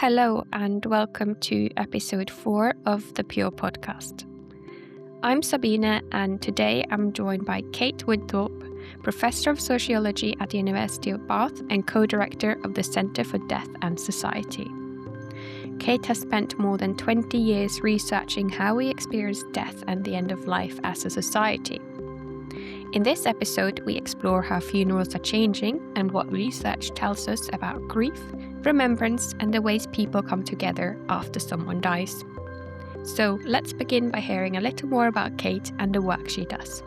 Hello and welcome to episode 4 of the Pure podcast. I'm Sabine and today I'm joined by Kate Woodthorpe, Professor of Sociology at the University of Bath and co-director of the Centre for Death and Society. Kate has spent more than 20 years researching how we experience death and the end of life as a society. In this episode, we explore how funerals are changing and what research tells us about grief, remembrance, and the ways people come together after someone dies. So let's begin by hearing a little more about Kate and the work she does.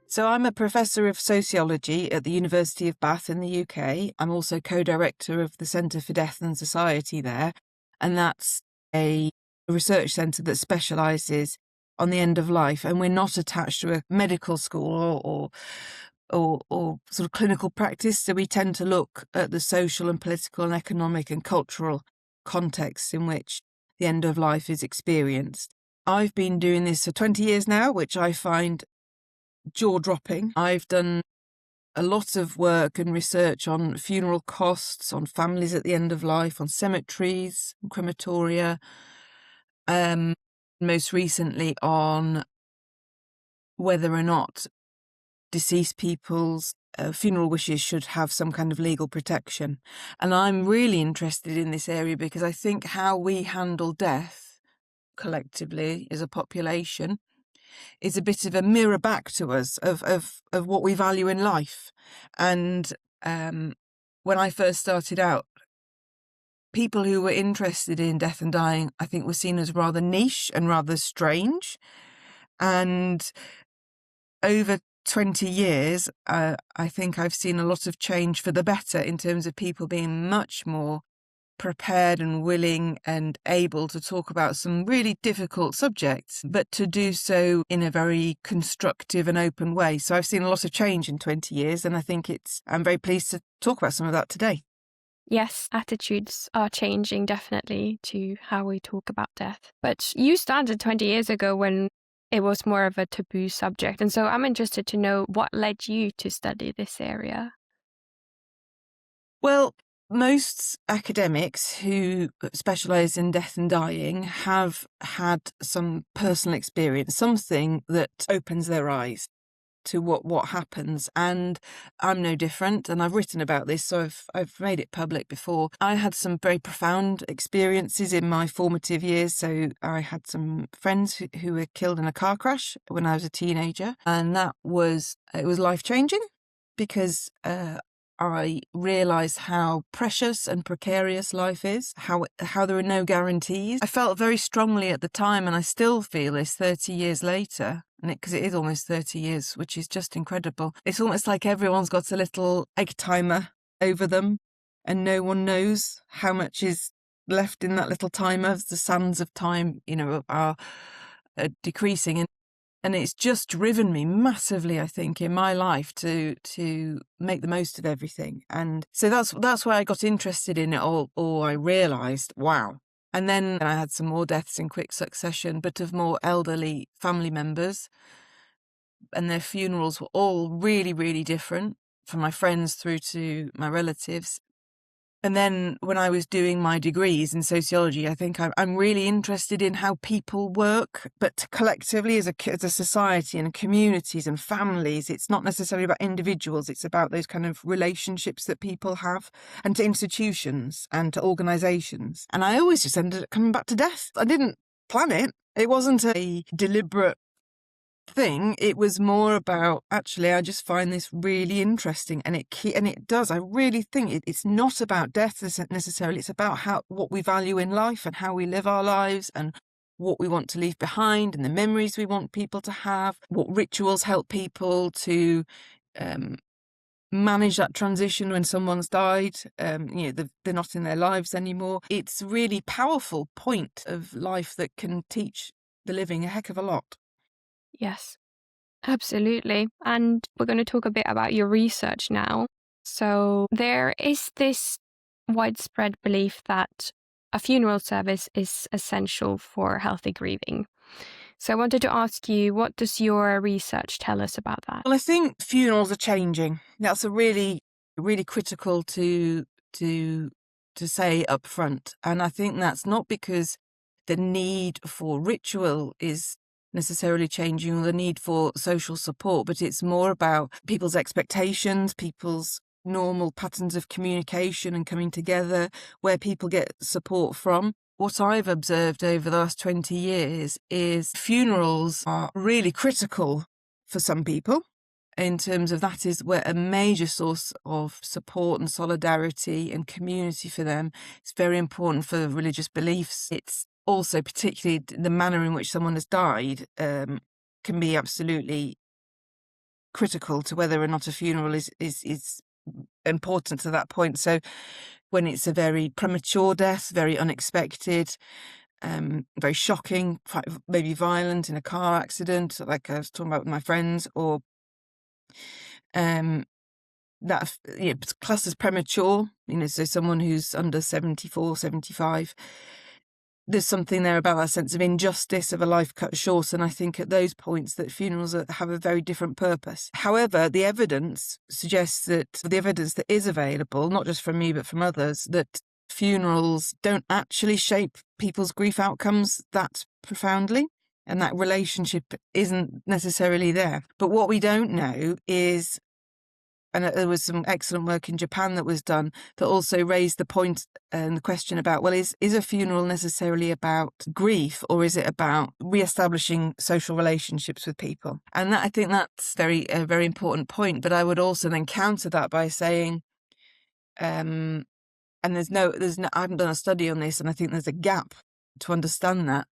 So I'm a professor of sociology at the University of Bath in the UK. I'm also co-director of the Centre for Death and Society there, and that's a research centre that specialises on the end of life, and we're not attached to a medical school or sort of clinical practice, so we tend to look at the social and political and economic and cultural contexts in which the end of life is experienced. I've been doing this for 20 years now, which I find jaw-dropping. I've done a lot of work and research on funeral costs, on families at the end of life, on cemeteries, crematoria, most recently on whether or not deceased people's funeral wishes should have some kind of legal protection. And I'm really interested in this area because I think how we handle death collectively as a population is a bit of a mirror back to us of what we value in life. And when I first started out, people who were interested in death and dying, I think, were seen as rather niche and rather strange. And over 20 years, I think I've seen a lot of change for the better in terms of people being much more prepared and willing and able to talk about some really difficult subjects, but to do so in a very constructive and open way. So I've seen a lot of change in 20 years, and I think I'm very pleased to talk about some of that today. Yes, attitudes are changing definitely to how we talk about death. But you started 20 years ago when it was more of a taboo subject. And so I'm interested to know what led you to study this area. Well, most academics who specialise in death and dying have had some personal experience, something that opens their eyes to what happens, and I'm no different, and I've written about this, so I've made it public before. I had some very profound experiences in my formative years. So I had some friends who were killed in a car crash when I was a teenager, and it was life-changing because I realised how precious and precarious life is, how there are no guarantees. I felt very strongly at the time, and I still feel this 30 years later, because it is almost 30 years, which is just incredible. It's almost like everyone's got a little egg timer over them, and no one knows how much is left in that little timer as the sands of time, are decreasing. And it's just driven me massively, I think, in my life to make the most of everything. And so that's why I got interested in it all, or I realised, wow. And then I had some more deaths in quick succession, but of more elderly family members. And their funerals were all really, really different, from my friends through to my relatives. And then when I was doing my degrees in sociology, I think I'm really interested in how people work, but collectively as a society and communities and families. It's not necessarily about individuals. It's about those kind of relationships that people have, and to institutions and to organisations. And I always just ended up coming back to death. I didn't plan it. It wasn't a deliberate thing. It was more about, actually, I just find this really interesting, and it does. I really think it's not about death necessarily. It's about what we value in life and how we live our lives and what we want to leave behind and the memories we want people to have, what rituals help people to manage that transition when someone's died. They're not in their lives anymore. It's a really powerful point of life that can teach the living a heck of a lot. Yes, absolutely. And we're going to talk a bit about your research now. So there is this widespread belief that a funeral service is essential for healthy grieving. So I wanted to ask you, what does your research tell us about that? Well, I think funerals are changing. That's a really really critical to say up front. And I think that's not because the need for ritual is necessarily changing, or the need for social support, but it's more about people's expectations, people's normal patterns of communication and coming together, where people get support from. What I've observed over the last 20 years is funerals are really critical for some people, in terms of that is where a major source of support and solidarity and community for them. It's very important for religious beliefs. It's also particularly the manner in which someone has died can be absolutely critical to whether or not a funeral is important to that point. So when it's a very premature death, very unexpected, very shocking, maybe violent in a car accident, like I was talking about with my friends, or that it's classed as premature, so someone who's under 74, 75, there's something there about that sense of injustice of a life cut short. And I think at those points that funerals have a very different purpose. However, the evidence suggests that the evidence that is available, not just from me, but from others, that funerals don't actually shape people's grief outcomes that profoundly. And that relationship isn't necessarily there. But what we don't know is, and there was some excellent work in Japan that was done that also raised the point and the question about, well, is a funeral necessarily about grief, or is it about re-establishing social relationships with people? And I think that's a very important point. But I would also then counter that by saying, and there's no, I haven't done a study on this, and I think there's a gap to understand that,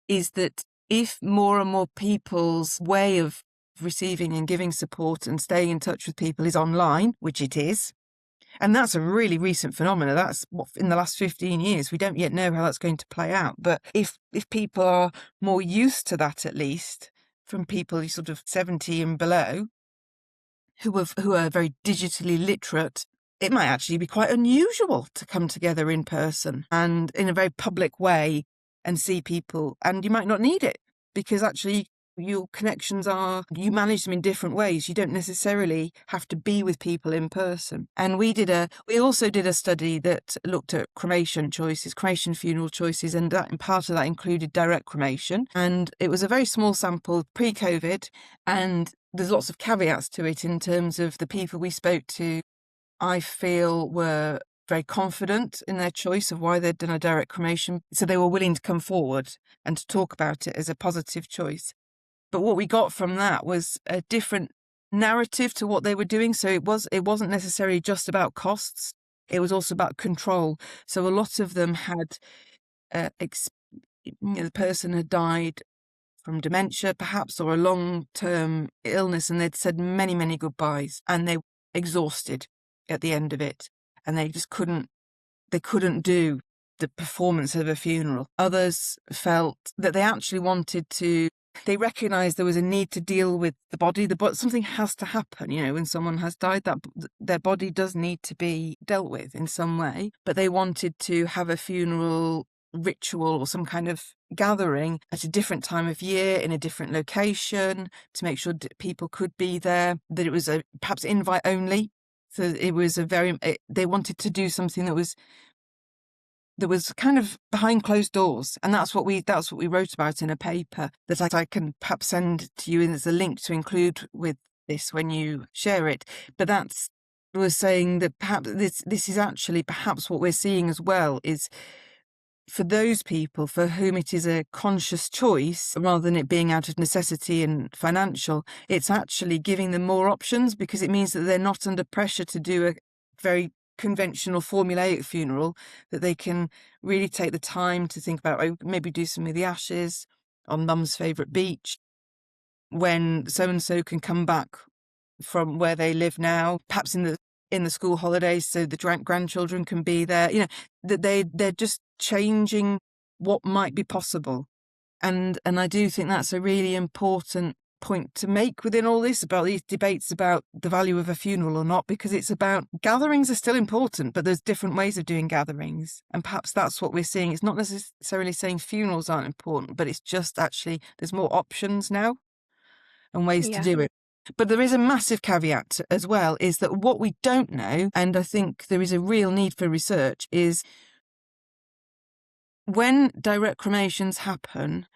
is that if more and more people's way of receiving and giving support and staying in touch with people is online, which it is, and that's a really recent phenomenon. That's what, in the last 15 years, we don't yet know how that's going to play out. But if people are more used to that, at least from people sort of 70 and below, who are very digitally literate, it might actually be quite unusual to come together in person and in a very public way and see people. And you might not need it, because actually your connections you manage them in different ways. You don't necessarily have to be with people in person. And we also did a study that looked at cremation funeral choices, and part of that included direct cremation. And it was a very small sample pre-COVID, and there's lots of caveats to it in terms of the people we spoke to, I feel, were very confident in their choice of why they'd done a direct cremation. So they were willing to come forward and to talk about it as a positive choice. But what we got from that was a different narrative to what they were doing. So it wasn't necessarily just about costs. It was also about control. So a lot of them had, the person had died from dementia, perhaps, or a long-term illness, and they'd said many, many goodbyes, and they were exhausted at the end of it, and they just couldn't do the performance of a funeral. Others felt that they actually they recognised there was a need to deal with the body. Something has to happen, when someone has died, that their body does need to be dealt with in some way. But they wanted to have a funeral ritual or some kind of gathering at a different time of year in a different location to make sure people could be there, that it was perhaps invite only. So it was they wanted to do something that was kind of behind closed doors. And that's what we wrote about in a paper that I can perhaps send to you, and there's a link to include with this when you share it. But was saying that perhaps this is actually perhaps what we're seeing as well, is for those people for whom it is a conscious choice, rather than it being out of necessity and financial, it's actually giving them more options, because it means that they're not under pressure to do a very conventional formulaic funeral, that they can really take the time to think about, maybe do some of the ashes on mum's favourite beach, when so-and-so can come back from where they live now, perhaps in the school holidays, so the grandchildren can be there, that they're just changing what might be possible. And I do think that's a really important point to make within all this, about these debates about the value of a funeral or not, because it's about gatherings are still important, but there's different ways of doing gatherings. And perhaps that's what we're seeing. It's not necessarily saying funerals aren't important, but it's just actually there's more options now and ways to do it. But there is a massive caveat as well, is that what we don't know, and I think there is a real need for research, is when direct cremations happen,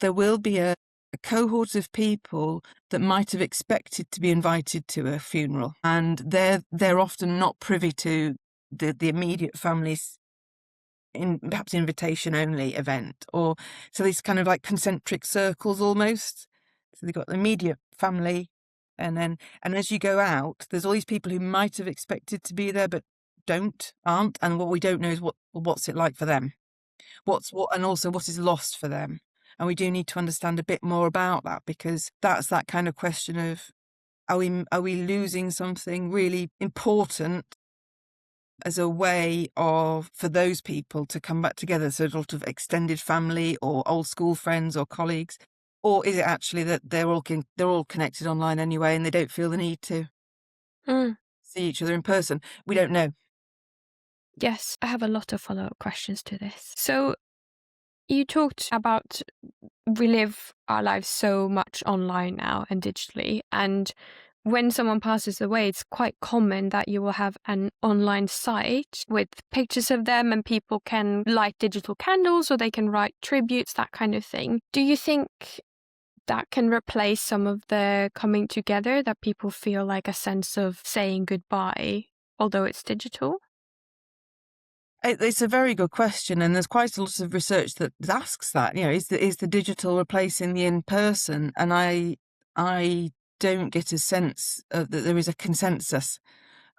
there will be a cohort of people that might have expected to be invited to a funeral, and they're often not privy to the immediate family's perhaps invitation only event, or so these kind of like concentric circles almost. So they've got the immediate family, and as you go out, there's all these people who might have expected to be there but aren't, and what we don't know is what's it like for them. And also what is lost for them. And we do need to understand a bit more about that, because that's that kind of question of, are we losing something really important as a way for those people to come back together, so sort of extended family or old school friends or colleagues? Or is it actually that they're all connected online anyway and they don't feel the need to see each other in person? We don't know. Yes, I have a lot of follow-up questions to this. So you talked about we live our lives so much online now and digitally, and when someone passes away, it's quite common that you will have an online site with pictures of them, and people can light digital candles or they can write tributes, that kind of thing. Do you think that can replace some of the coming together, that people feel like a sense of saying goodbye, although it's digital? It's a very good question, and there's quite a lot of research that asks that. Is the digital replacing the in-person? And I don't get a sense that there is a consensus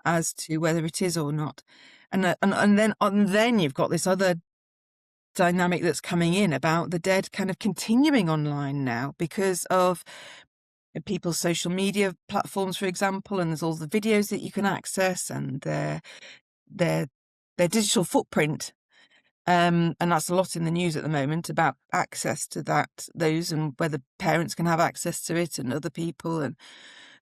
as to whether it is or not. And then you've got this other dynamic that's coming in about the dead kind of continuing online now because of people's social media platforms, for example, and there's all the videos that you can access and their digital footprint. And that's a lot in the news at the moment about access to those and whether parents can have access to it and other people and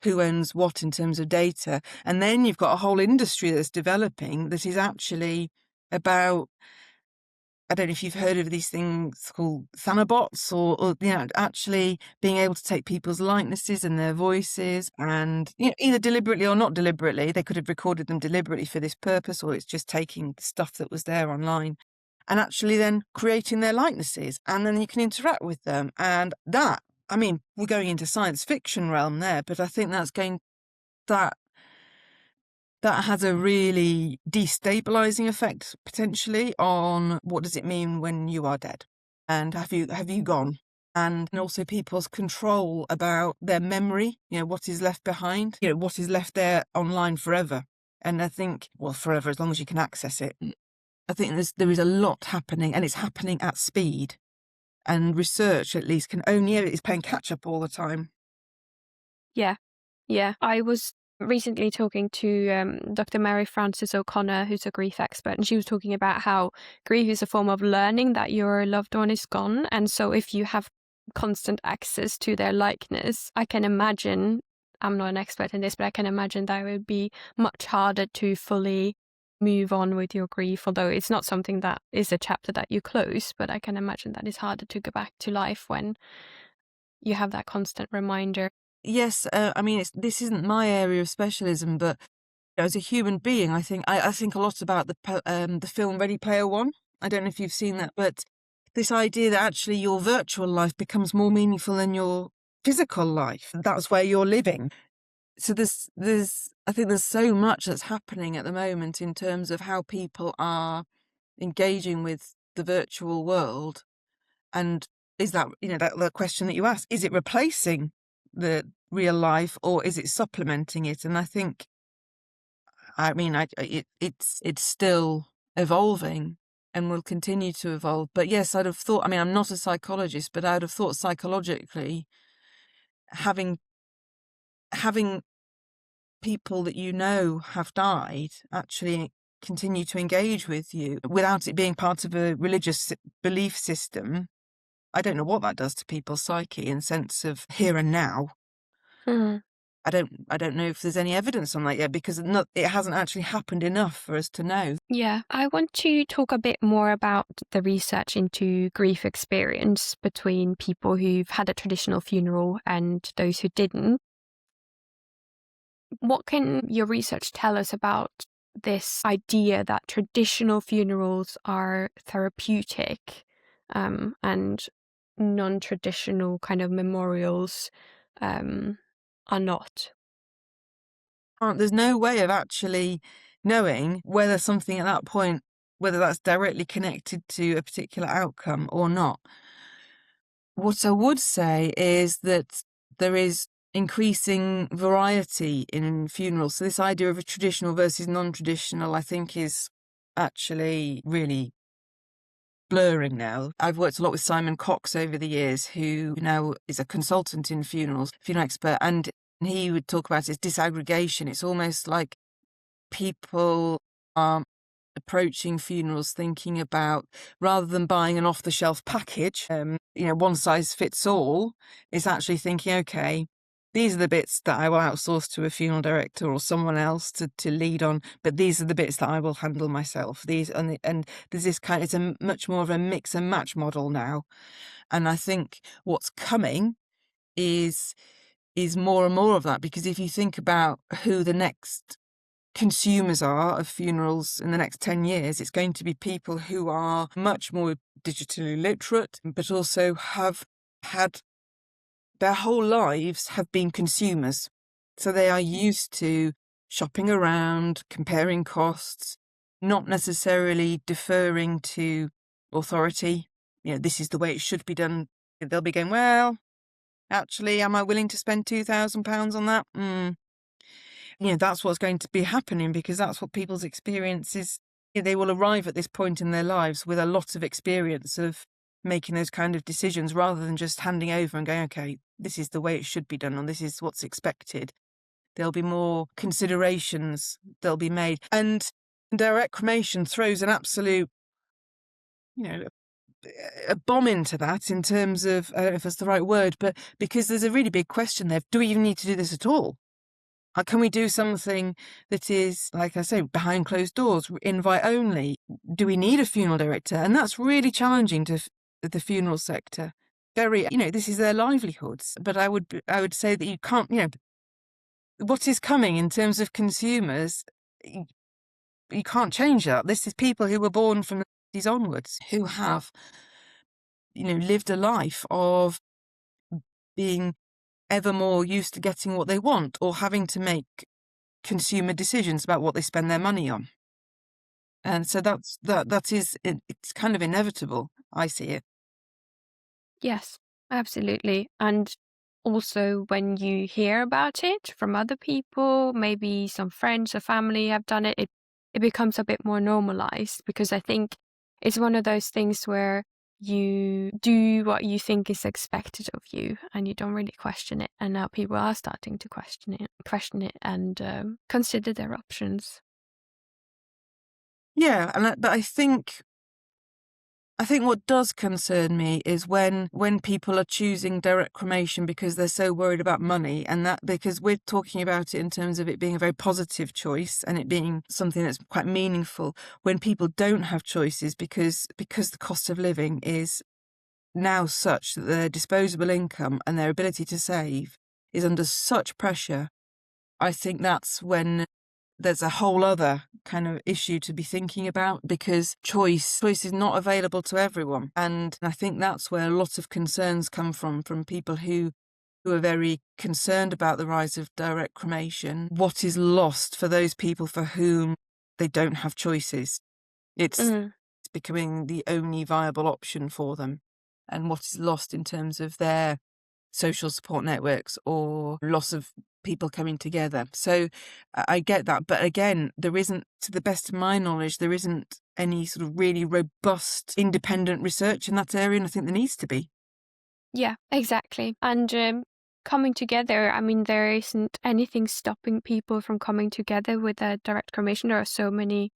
who owns what in terms of data. And then you've got a whole industry that's developing that is actually about, I don't know if you've heard of these things called thanabots or actually being able to take people's likenesses and their voices and, either deliberately or not deliberately. They could have recorded them deliberately for this purpose, or it's just taking stuff that was there online and actually then creating their likenesses, and then you can interact with them. And that, we're going into science fiction realm there, but I think that has a really destabilizing effect potentially on what does it mean when you are dead, and have you gone, and also people's control about their memory, what is left behind, what is left there online forever. And I think, well, forever as long as you can access it. I think there is a lot happening, and it's happening at speed, and research at least is playing catch up all the time. Yeah. I was recently talking to Dr. Mary Frances O'Connor, who's a grief expert, and she was talking about how grief is a form of learning that your loved one is gone. And so if you have constant access to their likeness, I can imagine, I'm not an expert in this, but I can imagine that it would be much harder to fully move on with your grief, although it's not something that is a chapter that you close, but I can imagine that it's harder to go back to life when you have that constant reminder. Yes, this isn't my area of specialism, but as a human being, I think a lot about the film Ready Player One. I don't know if you've seen that, but this idea that actually your virtual life becomes more meaningful than your physical life. That's where you're living. So I think there's so much that's happening at the moment in terms of how people are engaging with the virtual world. And is that, that the question that you asked, is it replacing the real life or is it supplementing it? And I think, it's still evolving and will continue to evolve. But yes, I'd have thought, I'm not a psychologist, but I'd have thought psychologically having people that have died actually continue to engage with you without it being part of a religious belief system. I don't know what that does to people's psyche and sense of here and now. I don't know if there's any evidence on that yet, because it hasn't actually happened enough for us to know. Yeah, I want to talk a bit more about the research into grief experience between people who've had a traditional funeral and those who didn't. What can your research tell us about this idea that traditional funerals are therapeutic, and non-traditional kind of memorials are not? There's no way of actually knowing whether something at that point, whether that's directly connected to a particular outcome or not. What I would say is that there is increasing variety in funerals. So this idea of a traditional versus non-traditional, I think, is actually really blurring now. I've worked a lot with Simon Cox over the years, who now is a consultant in funerals, funeral expert, and he would talk about its disaggregation. It's almost like people are approaching funerals thinking about, rather than buying an off-the-shelf package, one size fits all, is actually thinking, okay, these are the bits that I will outsource to a funeral director or someone else to lead on, but these are the bits that I will handle myself. And there's this it's a much more of a mix and match model now. And I think what's coming is more and more of that, because if you think about who the next consumers are of funerals in the next 10 years, it's going to be people who are much more digitally literate, but also have had their whole lives have been consumers. So they are used to shopping around, comparing costs, not necessarily deferring to authority. This is the way it should be done. They'll be going, well, actually, am I willing to spend £2,000 on that? That's what's going to be happening, because that's what people's experience is. They will arrive at this point in their lives with a lot of experience of making those kind of decisions, rather than just handing over and going, okay, this is the way it should be done, or this is what's expected. There'll be more considerations that'll be made. And direct cremation throws an absolute, a bomb into that, in terms of, I don't know if that's the right word, but because there's a really big question there. Do we even need to do this at all? Can we do something that is, like I say, behind closed doors, invite only? Do we need a funeral director? And that's really challenging to the funeral sector. Very, this is their livelihoods. But I would say that you can't, what is coming in terms of consumers, you can't change that. This is people who were born from the 60s onwards, who have, lived a life of being ever more used to getting what they want, or having to make consumer decisions about what they spend their money on. And so it's kind of inevitable. I see it. Yes, absolutely. And also, when you hear about it from other people, maybe some friends or family have done it, it becomes a bit more normalized, because I think it's one of those things where you do what you think is expected of you, and you don't really question it. And now people are starting to question it, and consider their options. Yeah, but I think what does concern me is when people are choosing direct cremation because they're so worried about money, and that because we're talking about it in terms of it being a very positive choice and it being something that's quite meaningful, when people don't have choices because the cost of living is now such that their disposable income and their ability to save is under such pressure. I think that's when there's a whole other kind of issue to be thinking about, because choice is not available to everyone. And I think that's where a lot of concerns come from people who are very concerned about the rise of direct cremation. What is lost for those people for whom they don't have choices? It's becoming the only viable option for them. And what is lost in terms of their social support networks, or loss of people coming together. So I get that. But again, there isn't, to the best of my knowledge, there isn't any sort of really robust independent research in that area, and I think there needs to be. Yeah, exactly. And coming together, I mean, there isn't anything stopping people from coming together with a direct cremation. There are so many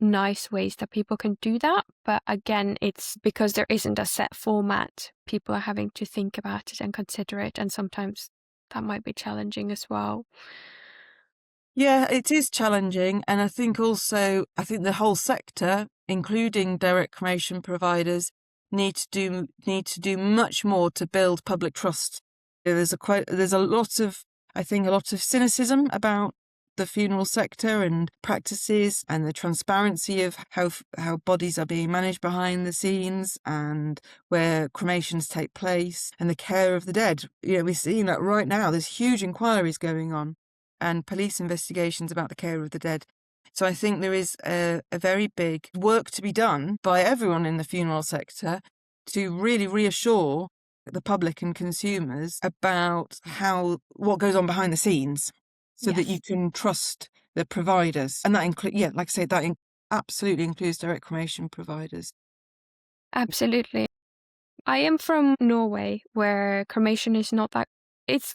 nice ways that people can do that. But again, it's because there isn't a set format. People are having to think about it and consider it. And sometimes that might be challenging as well. Yeah, it is challenging. And I think the whole sector, including direct cremation providers, need to do much more to build public trust. There's a lot of I think a lot of cynicism about the funeral sector and practices and the transparency of how bodies are being managed behind the scenes and where cremations take place and the care of the dead. We're seeing that right now. There's huge inquiries going on and police investigations about the care of the dead. So I think there is a very big work to be done by everyone in the funeral sector to really reassure the public and consumers about what goes on behind the scenes, so that you can trust the providers. And that includes, like I say, that absolutely includes direct cremation providers. Absolutely. I am from Norway, where cremation is not that. It's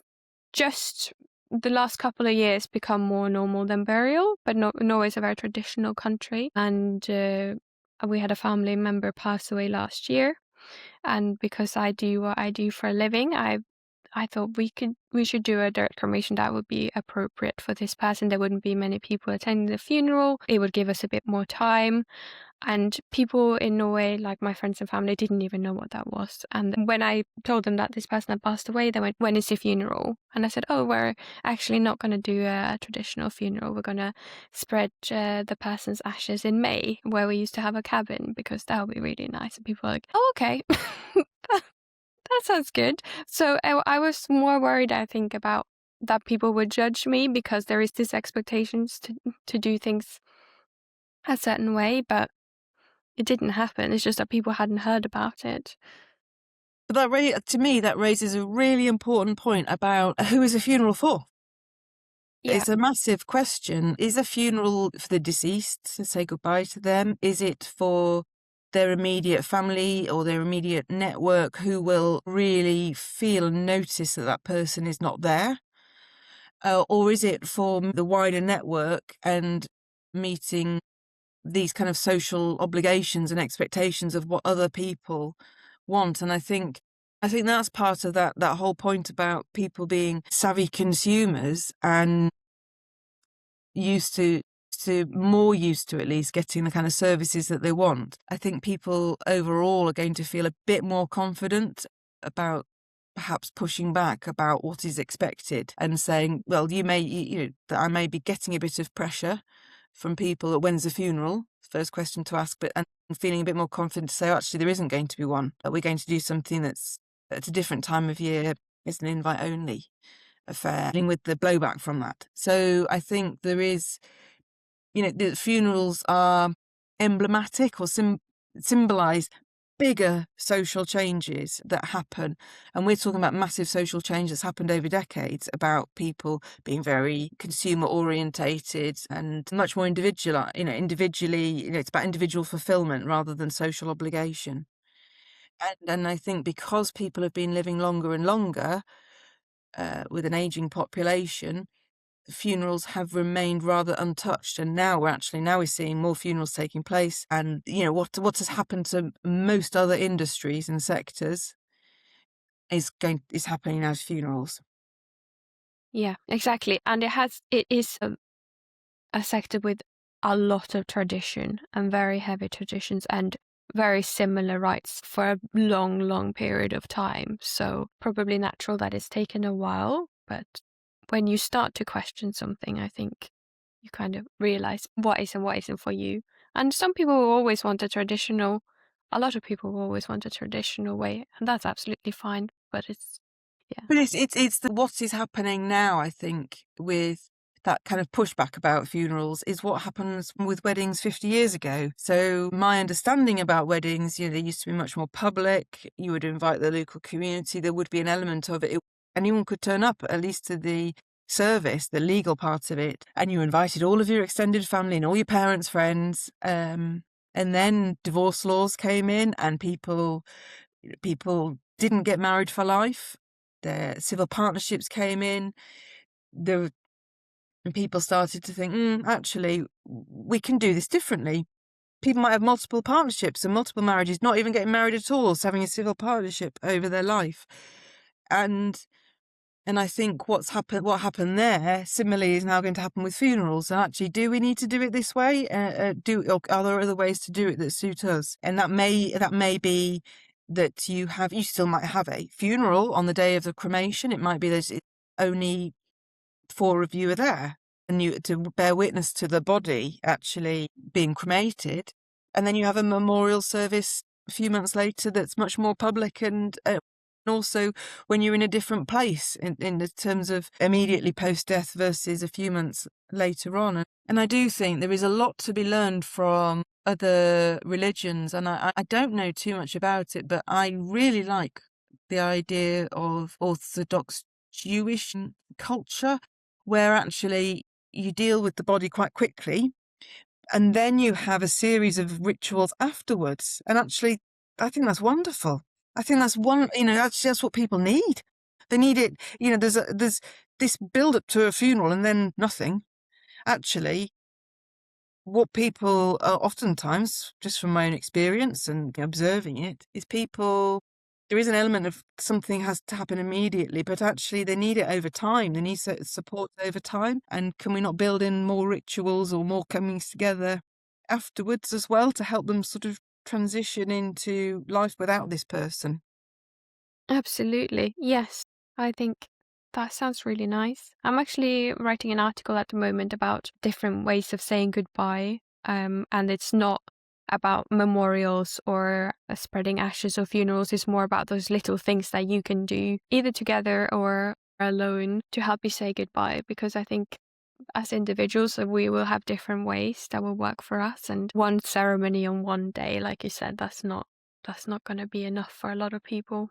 just the last couple of years become more normal than burial, but Norway is a very traditional country. And we had a family member pass away last year. And because I do what I do for a living, I thought we should do a direct cremation that would be appropriate for this person. There wouldn't be many people attending the funeral. It would give us a bit more time. And people in Norway, like my friends and family, didn't even know what that was. And when I told them that this person had passed away, they went, "When is the funeral?" And I said, "Oh, we're actually not going to do a traditional funeral. We're going to spread the person's ashes in May, where we used to have a cabin, because that would be really nice." And people were like, "Oh, okay." That sounds good. So I was more worried, I think, about that people would judge me because there is this expectations to do things a certain way, but it didn't happen. It's just that people hadn't heard about it. But to me, that raises a really important point about who is a funeral for. Yeah. It's a massive question. Is a funeral for the deceased to say goodbye to them? Is it for their immediate family or their immediate network who will really feel and notice that person is not there? Or is it for the wider network and meeting these kind of social obligations and expectations of what other people want? And I think that's part of that whole point about people being savvy consumers and more used to at least getting the kind of services that they want. I think people overall are going to feel a bit more confident about perhaps pushing back about what is expected and saying, well, that I may be getting a bit of pressure from people at when's the funeral, first question to ask, and feeling a bit more confident to say, actually, there isn't going to be one. We're going to do something that's at a different time of year. It's an invite only affair, with the blowback from that. So I think there is, the funerals are emblematic or symbolise bigger social changes that happen. And we're talking about massive social change that's happened over decades, about people being very consumer orientated and much more individually, it's about individual fulfillment rather than social obligation. And I think because people have been living longer and longer, with an aging population, funerals have remained rather untouched. And now we're seeing more funerals taking place. And, what has happened to most other industries and sectors is happening now to funerals. Yeah, exactly. And it is a sector with a lot of tradition and very heavy traditions and very similar rights for a long, long period of time. So probably natural that it's taken a while, but when you start to question something, I think you kind of realize what is and what isn't for you. And some people will always want a lot of people will always want a traditional way, and that's absolutely fine, but it's, yeah. But it's what is happening now, I think, with that kind of pushback about funerals is what happens with weddings 50 years ago. So my understanding about weddings, they used to be much more public. You would invite the local community. There would be an element of it. Anyone could turn up, at least to the service, the legal part of it. And you invited all of your extended family and all your parents' friends. And then divorce laws came in and people didn't get married for life. The civil partnerships came in. And people started to think, actually, we can do this differently. People might have multiple partnerships and multiple marriages, not even getting married at all, having a civil partnership over their life. And I think what happened there, similarly, is now going to happen with funerals. And actually, do we need to do it this way? Are there other ways to do it that suit us? And that may be that you still might have a funeral on the day of the cremation. It might be that it's only four of you are there, and you to bear witness to the body actually being cremated, and then you have a memorial service a few months later that's much more public, and also when you're in a different place in the terms of immediately post-death versus a few months later on. And I do think there is a lot to be learned from other religions, and I don't know too much about it, but I really like the idea of Orthodox Jewish culture, where actually you deal with the body quite quickly, and then you have a series of rituals afterwards. And actually, I think that's wonderful. I think that's that's what people need. They need it. There's this build up to a funeral and then nothing. Actually, what people are oftentimes, just from my own experience and observing it, is there is an element of something has to happen immediately, but actually they need it over time. They need support over time. And can we not build in more rituals or more comings together afterwards as well to help them sort of transition into life without this person? Absolutely. Yes. I think that sounds really nice. I'm actually writing an article at the moment about different ways of saying goodbye. And it's not about memorials or spreading ashes or funerals. It's more about those little things that you can do either together or alone to help you say goodbye. Because I think as individuals, we will have different ways that will work for us. And one ceremony on one day, like you said, that's not going to be enough for a lot of people.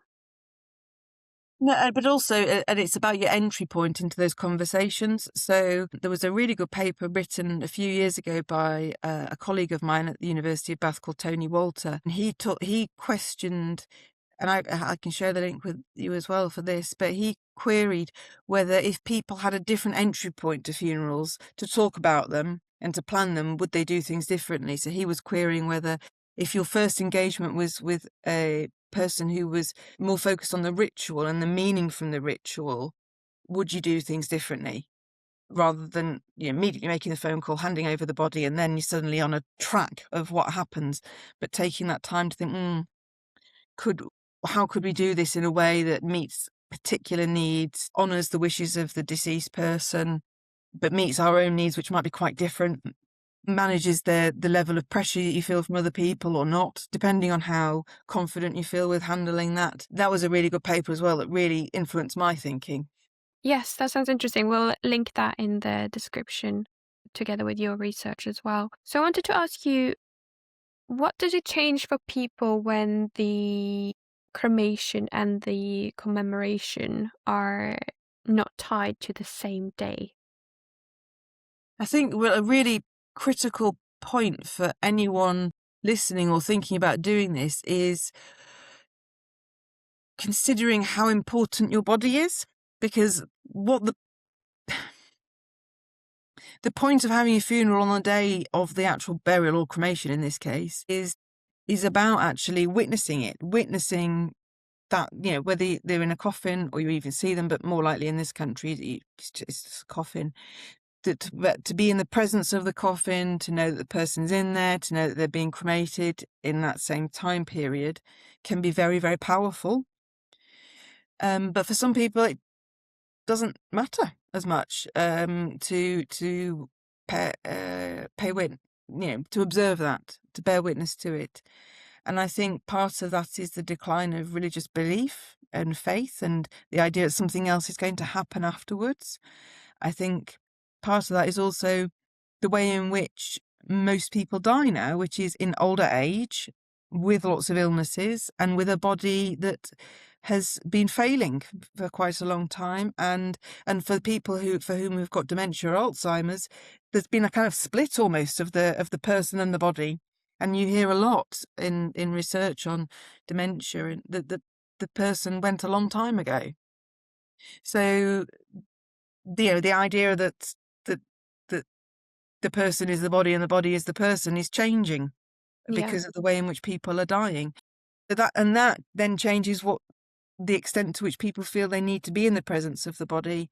No, but also, and it's about your entry point into those conversations. So there was a really good paper written a few years ago by a colleague of mine at the University of Bath called Tony Walter, and he questioned, and I can share the link with you as well for this, but he queried whether if people had a different entry point to funerals to talk about them and to plan them, would they do things differently? So he was querying whether if your first engagement was with a person who was more focused on the ritual and the meaning from the ritual, would you do things differently? Rather than immediately making the phone call, handing over the body, and then you're suddenly on a track of what happens, but taking that time to think, how could we do this in a way that meets particular needs, honours the wishes of the deceased person, but meets our own needs, which might be quite different, manages the level of pressure you feel from other people or not, depending on how confident you feel with handling that. That was a really good paper as well that really influenced my thinking. Yes, that sounds interesting. We'll link that in the description together with your research as well. So I wanted to ask you, what does it change for people when the cremation and the commemoration are not tied to the same day? I think a really critical point for anyone listening or thinking about doing this is considering how important your body is, because what the point of having a funeral on the day of the actual burial or cremation in this case is about actually witnessing that, whether they're in a coffin or you even see them, but more likely in this country, it's just a coffin. To be in the presence of the coffin, to know that the person's in there, to know that they're being cremated in that same time period can be very, very powerful. But for some people, it doesn't matter as much to pay witness, to observe that, to bear witness to it. And I think part of that is the decline of religious belief and faith and the idea that something else is going to happen afterwards. I think part of that is also the way in which most people die now, which is in older age, with lots of illnesses and with a body that has been failing for quite a long time. And for people for whom we've got dementia or Alzheimer's, there's been a kind of split almost of the person and the body. And you hear a lot in research on dementia and that the person went a long time ago. So the idea that the person is the body and the body is the person is changing because of the way in which people are dying. That then changes what the extent to which people feel they need to be in the presence of the body.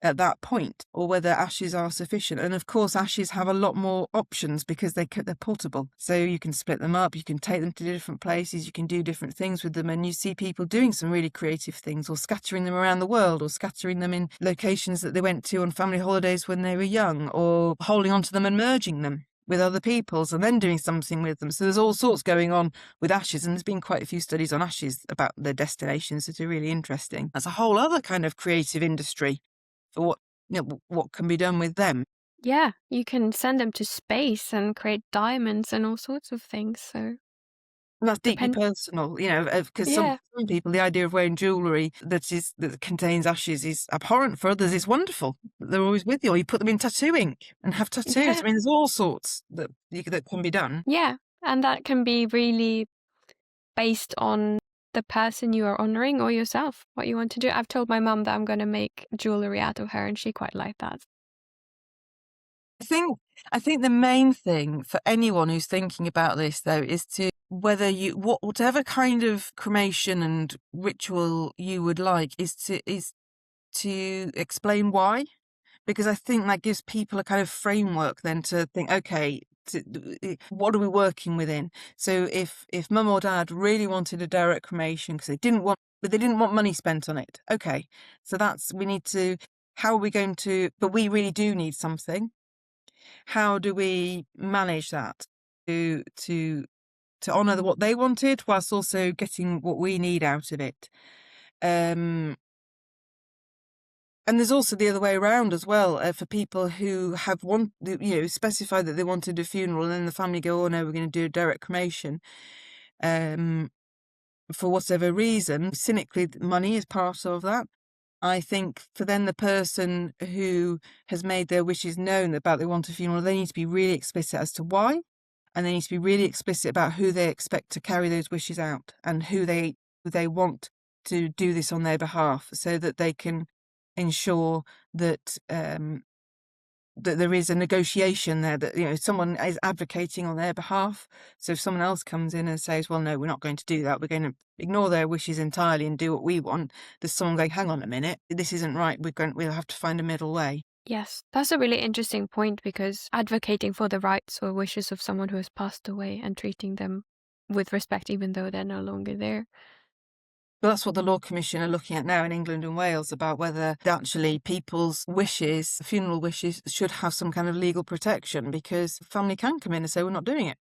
at that point, or whether ashes are sufficient. And of course, ashes have a lot more options because they're portable. So you can split them up, you can take them to different places, you can do different things with them. And you see people doing some really creative things, or scattering them around the world, or scattering them in locations that they went to on family holidays when they were young, or holding onto them and merging them with other people's and then doing something with them. So there's all sorts going on with ashes, and there's been quite a few studies on ashes about their destinations that are really interesting. That's a whole other kind of creative industry for what can be done with them. Yeah, you can send them to space and create diamonds and all sorts of things. So And that's deeply personal, because some people, the idea of wearing jewellery that contains ashes is abhorrent. For others, it's wonderful. They're always with you. Or you put them in tattoo ink and have tattoos. Yeah. I mean, there's all sorts that can be done. Yeah, and that can be really based on the person you are honouring or yourself, what you want to do. I've told my mum that I'm going to make jewellery out of her, and she quite liked that. I think the main thing for anyone who's thinking about this, though, is to whatever kind of cremation and ritual you would like is to explain why, because I think that gives people a kind of framework then to think, okay, what are we working within? So if mum or dad really wanted a direct cremation because they didn't want money spent on it, okay, so how are we going to? But we really do need something. How do we manage that to honour what they wanted whilst also getting what we need out of it? And there's also the other way around as well, for people who have specified that they wanted a funeral, and then the family go, oh no, we're going to do a direct cremation. For whatever reason, cynically, money is part of that. I think for then the person who has made their wishes known about they want a funeral, they need to be really explicit as to why, and they need to be really explicit about who they expect to carry those wishes out and who they want to do this on their behalf, so that they can ensure that that there is a negotiation there, that someone is advocating on their behalf. So if someone else comes in and says, well, no, we're not going to do that, we're going to ignore their wishes entirely and do what we want, there's someone going, hang on a minute, this isn't right, we'll have to find a middle way. Yes, that's a really interesting point, because advocating for the rights or wishes of someone who has passed away and treating them with respect even though they're no longer there. Well, that's what the Law Commission are looking at now in England and Wales, about whether actually people's wishes, funeral wishes, should have some kind of legal protection, because family can come in and say, we're not doing it.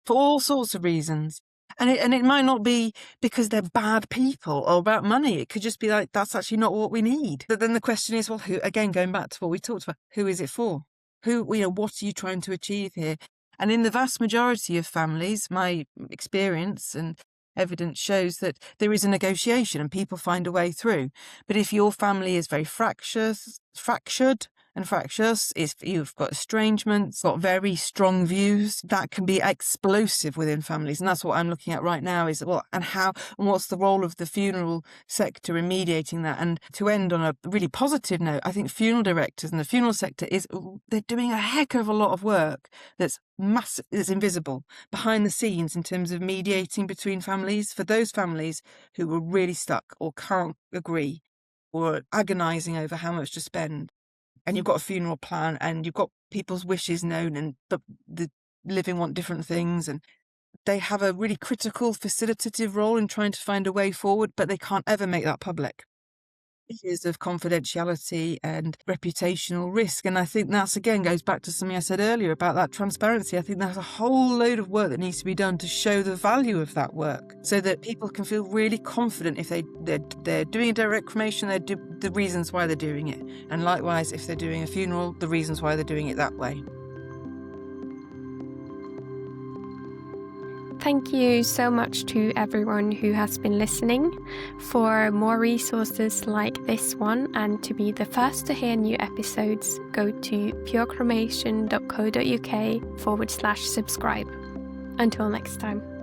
For all sorts of reasons. And it might not be because they're bad people or about money. It could just be like, that's actually not what we need. But then the question is, well, who, again, going back to what we talked about, who is it for? What are you trying to achieve here? And in the vast majority of families, my experience and evidence shows that there is a negotiation and people find a way through. But if your family is very fractured and fractious, if you've got estrangements, got very strong views, that can be explosive within families. And that's what I'm looking at right now, is what's the role of the funeral sector in mediating that? And to end on a really positive note, I think funeral directors and the funeral sector they're doing a heck of a lot of work that's massive, that's invisible behind the scenes in terms of mediating between families, for those families who are really stuck or can't agree or agonising over how much to spend. And you've got a funeral plan and you've got people's wishes known, but the living want different things, and they have a really critical facilitative role in trying to find a way forward, but they can't ever make that public. Issues of confidentiality and reputational risk. And I think that's, again, goes back to something I said earlier about that transparency. I think there's a whole load of work that needs to be done to show the value of that work, so that people can feel really confident if they're doing a direct cremation, the reasons why they're doing it. And likewise, if they're doing a funeral, the reasons why they're doing it that way. Thank you so much to everyone who has been listening. For more resources like this one, and to be the first to hear new episodes, go to purecremation.co.uk/subscribe. Until next time.